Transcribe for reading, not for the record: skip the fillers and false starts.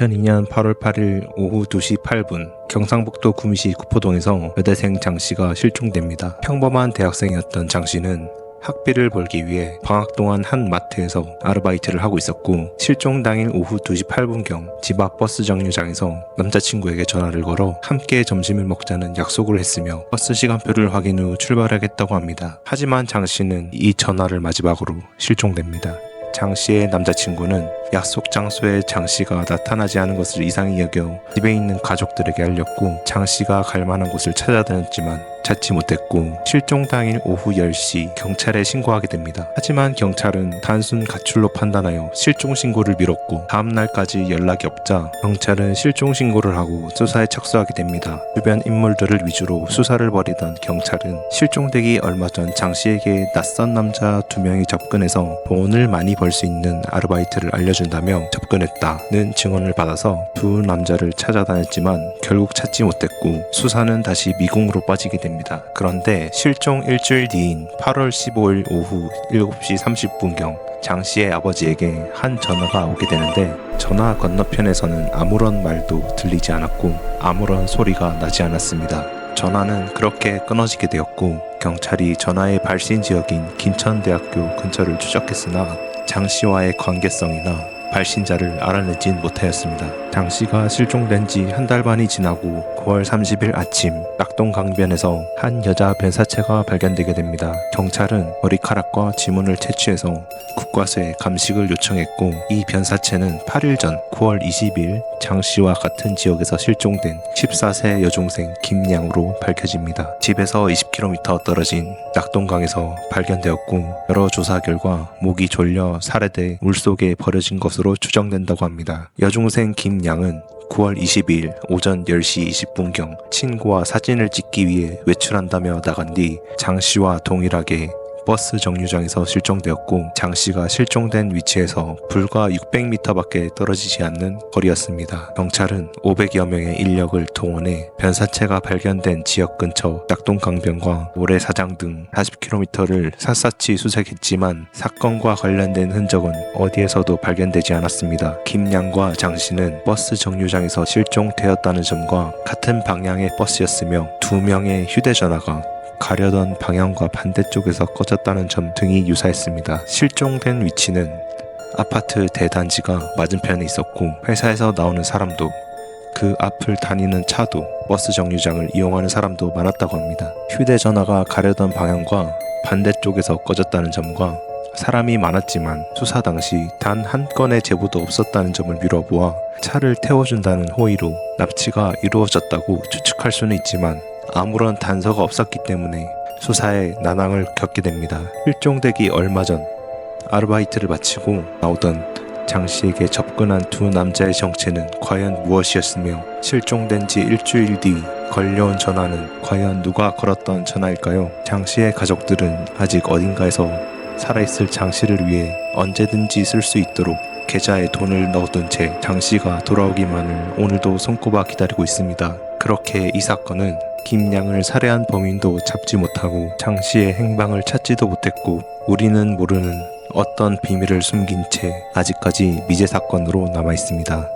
2002년 8월 8일 오후 2시 8분 경상북도 구미시 구포동에서 여대생 장씨가 실종됩니다. 평범한 대학생이었던 장씨는 학비를 벌기 위해 방학 동안 한 마트에서 아르바이트를 하고 있었고, 실종 당일 오후 2시 8분경 집 앞 버스 정류장에서 남자친구에게 전화를 걸어 함께 점심을 먹자는 약속을 했으며 버스 시간표를 확인 후 출발하겠다고 합니다. 하지만 장씨는 이 전화를 마지막으로 실종됩니다. 장씨의 남자친구는 약속 장소에 장씨가 나타나지 않은 것을 이상히 여겨 집에 있는 가족들에게 알렸고, 장씨가 갈 만한 곳을 찾아다녔지만 찾지 못했고, 실종 당일 오후 10시 경찰에 신고하게 됩니다. 하지만 경찰은 단순 가출로 판단하여 실종 신고를 미뤘고, 다음날까지 연락이 없자 경찰은 실종 신고를 하고 수사에 착수하게 됩니다. 주변 인물들을 위주로 수사를 벌이던 경찰은 실종되기 얼마 전 장씨에게 낯선 남자 2명이 접근해서 돈을 많이 벌 수 있는 아르바이트를 알려준다며 접근했다는 증언을 받아서 두 남자를 찾아다녔지만 결국 찾지 못했고, 수사는 다시 미궁으로 빠지게 됩니다. 그런데 실종 일주일 뒤인 8월 15일 오후 7시 30분경 장씨의 아버지에게 한 전화가 오게 되는데, 전화 건너편에서는 아무런 말도 들리지 않았고 아무런 소리가 나지 않았습니다. 전화는 그렇게 끊어지게 되었고, 경찰이 전화의 발신 지역인 김천대학교 근처를 추적했으나 장씨와의 관계성이나 발신자를 알아내진 못하였습니다. 장씨가 실종된 지 한 달 반이 지나고 9월 30일 아침 낙동 강변에서 한 여자 변사체가 발견되게 됩니다. 경찰은 머리카락과 지문을 채취해서 국과수에 감식을 요청했고, 이 변사체는 8일 전 9월 20일 장씨와 같은 지역에서 실종된 14세 여중생 김양으로 밝혀집니다. 집에서 20km 떨어진 낙동강에서 발견되었고, 여러 조사 결과 목이 졸려 살해돼 물속에 버려진 것으로 추정된다고 합니다. 여중생 김양은 9월 22일 오전 10시 20분경 친구와 사진을 찍기 위해 외출한다며 나간 뒤 장씨와 동일하게 버스 정류장에서 실종되었고, 장씨가 실종된 위치에서 불과 600m밖에 떨어지지 않는 거리였습니다. 경찰은 500여 명의 인력을 동원해 변사체가 발견된 지역 근처 낙동강변과 모래사장 등 40km를 샅샅이 수색했지만 사건과 관련된 흔적은 어디에서도 발견되지 않았습니다. 김양과 장씨는 버스 정류장에서 실종되었다는 점과 같은 방향의 버스였으며 2명의 휴대전화가 가려던 방향과 반대쪽에서 꺼졌다는 점 등이 유사했습니다. 실종된 위치는 아파트 대단지가 맞은편에 있었고, 회사에서 나오는 사람도, 그 앞을 다니는 차도, 버스 정류장을 이용하는 사람도 많았다고 합니다. 휴대전화가 가려던 방향과 반대쪽에서 꺼졌다는 점과 사람이 많았지만 수사 당시 단 한 건의 제보도 없었다는 점을 미뤄보아 차를 태워준다는 호의로 납치가 이루어졌다고 추측할 수는 있지만 아무런 단서가 없었기 때문에 수사에 난항을 겪게 됩니다. 실종되기 얼마 전 아르바이트를 마치고 나오던 장씨에게 접근한 두 남자의 정체는 과연 무엇이었으며, 실종된 지 일주일 뒤 걸려온 전화는 과연 누가 걸었던 전화일까요? 장씨의 가족들은 아직 어딘가에서 살아있을 장씨를 위해 언제든지 쓸 수 있도록 계좌에 돈을 넣어둔 채 장씨가 돌아오기만을 오늘도 손꼽아 기다리고 있습니다. 그렇게 이 사건은 김양을 살해한 범인도 잡지 못하고 장씨의 행방을 찾지도 못했고, 우리는 모르는 어떤 비밀을 숨긴 채 아직까지 미제 사건으로 남아 있습니다.